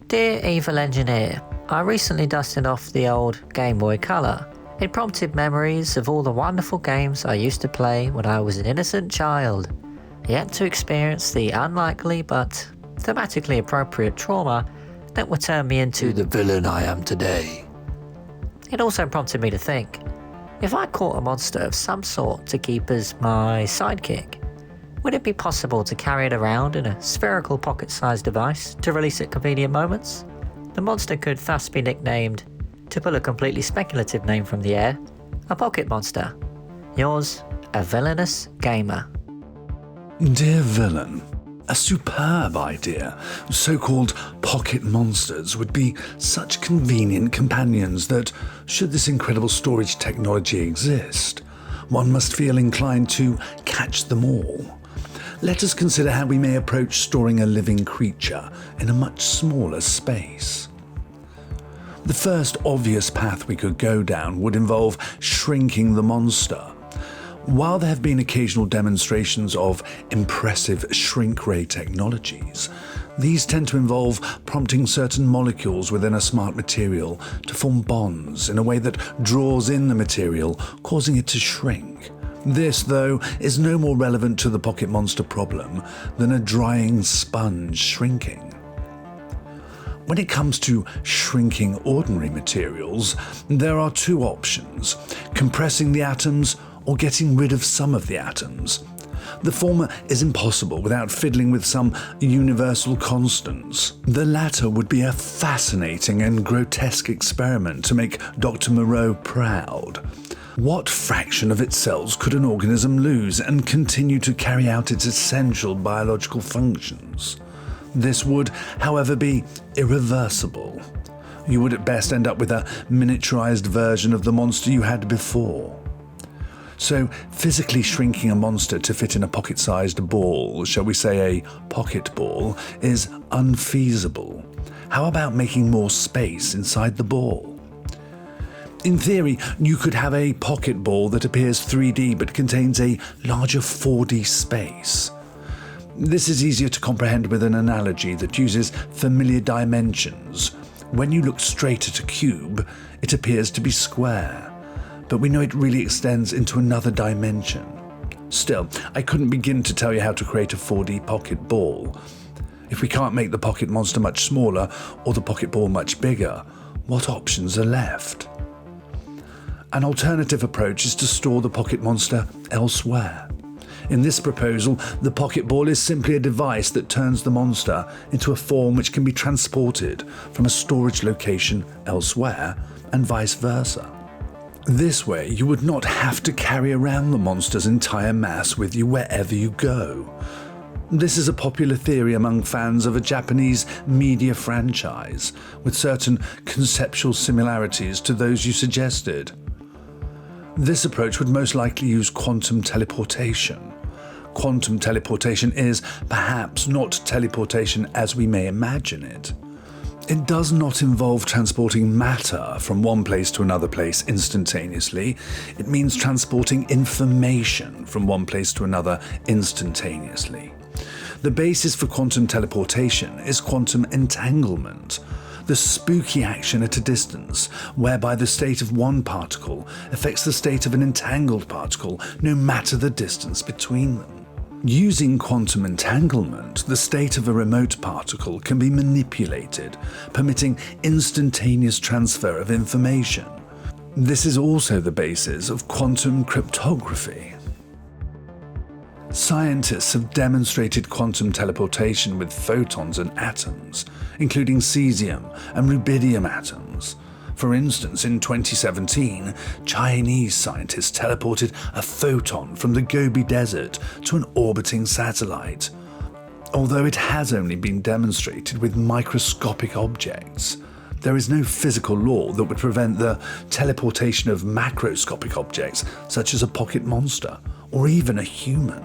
Dear Evil Engineer, I recently dusted off the old Game Boy Color. It prompted memories of all the wonderful games I used to play when I was an innocent child, yet to experience the unlikely but thematically appropriate trauma that would turn me into the villain I am today. It also prompted me to think, if I caught a monster of some sort to keep as my sidekick, would it be possible to carry it around in a spherical pocket-sized device to release at convenient moments? The monster could thus be nicknamed, to pull a completely speculative name from the air, a pocket monster. Yours, a villainous gamer. Dear villain, a superb idea. So-called pocket monsters would be such convenient companions that, should this incredible storage technology exist, one must feel inclined to catch them all. Let us consider how we may approach storing a living creature in a much smaller space. The first obvious path we could go down would involve shrinking the monster. While there have been occasional demonstrations of impressive shrink-ray technologies, these tend to involve prompting certain molecules within a smart material to form bonds in a way that draws in the material, causing it to shrink. This, though, is no more relevant to the pocket monster problem than a drying sponge shrinking. When it comes to shrinking ordinary materials, there are two options: compressing the atoms or getting rid of some of the atoms. The former is impossible without fiddling with some universal constants. The latter would be a fascinating and grotesque experiment to make Dr. Moreau proud. What fraction of its cells could an organism lose and continue to carry out its essential biological functions? This would, however, be irreversible. You would at best end up with a miniaturized version of the monster you had before. So, physically shrinking a monster to fit in a pocket-sized ball, shall we say a pocket ball, is unfeasible. How about making more space inside the ball? In theory, you could have a pocket ball that appears 3D but contains a larger 4D space. This is easier to comprehend with an analogy that uses familiar dimensions. When you look straight at a cube, it appears to be square, but we know it really extends into another dimension. Still, I couldn't begin to tell you how to create a 4D pocket ball. If we can't make the pocket monster much smaller or the pocket ball much bigger, what options are left? An alternative approach is to store the pocket monster elsewhere. In this proposal, the pocket ball is simply a device that turns the monster into a form which can be transported from a storage location elsewhere and vice versa. This way, you would not have to carry around the monster's entire mass with you wherever you go. This is a popular theory among fans of a Japanese media franchise, with certain conceptual similarities to those you suggested. This approach would most likely use quantum teleportation. Quantum teleportation is, perhaps, not teleportation as we may imagine it. It does not involve transporting matter from one place to another place instantaneously. It means transporting information from one place to another instantaneously. The basis for quantum teleportation is quantum entanglement, the spooky action at a distance, whereby the state of one particle affects the state of an entangled particle, no matter the distance between them. Using quantum entanglement, the state of a remote particle can be manipulated, permitting instantaneous transfer of information. This is also the basis of quantum cryptography. Scientists have demonstrated quantum teleportation with photons and atoms, including cesium and rubidium atoms. For instance, in 2017, Chinese scientists teleported a photon from the Gobi Desert to an orbiting satellite. Although it has only been demonstrated with microscopic objects, there is no physical law that would prevent the teleportation of macroscopic objects, such as a pocket monster or even a human.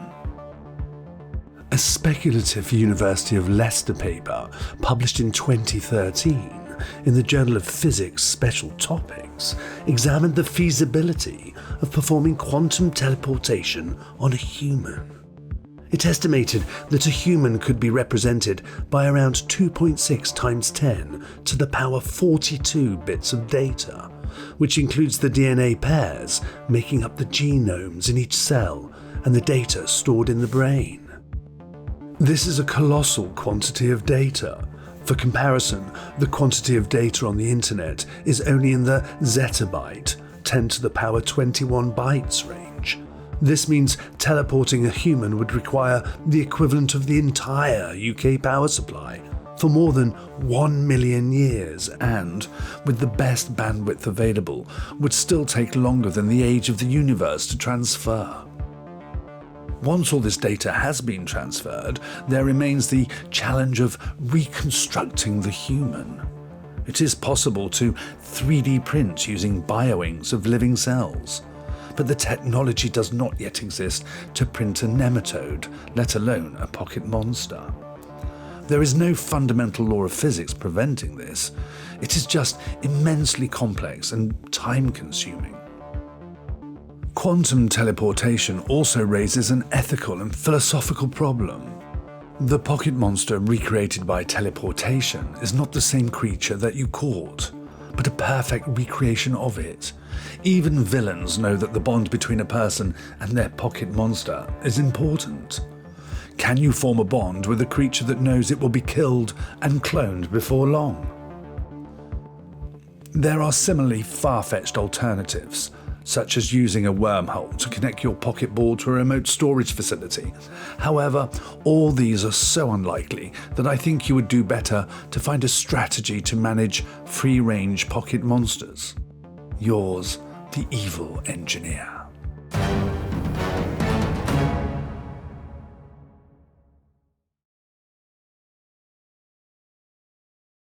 A speculative University of Leicester paper published in 2013 in the Journal of Physics Special Topics examined the feasibility of performing quantum teleportation on a human. It estimated that a human could be represented by around 2.6 times 10 to the power 42 bits of data, which includes the DNA pairs making up the genomes in each cell and the data stored in the brain. This is a colossal quantity of data. For comparison, the quantity of data on the internet is only in the zettabyte, 10 to the power 21 bytes range. This means teleporting a human would require the equivalent of the entire UK power supply for more than 1 million years and, with the best bandwidth available, would still take longer than the age of the universe to transfer. Once all this data has been transferred, there remains the challenge of reconstructing the human. It is possible to 3D print using bioinks of living cells, but the technology does not yet exist to print a nematode, let alone a pocket monster. There is no fundamental law of physics preventing this. It is just immensely complex and time-consuming. Quantum teleportation also raises an ethical and philosophical problem. The pocket monster recreated by teleportation is not the same creature that you caught, but a perfect recreation of it. Even villains know that the bond between a person and their pocket monster is important. Can you form a bond with a creature that knows it will be killed and cloned before long? There are similarly far-fetched alternatives, such as using a wormhole to connect your pocket ball to a remote storage facility. However, all these are so unlikely that I think you would do better to find a strategy to manage free-range pocket monsters. Yours, the Evil Engineer.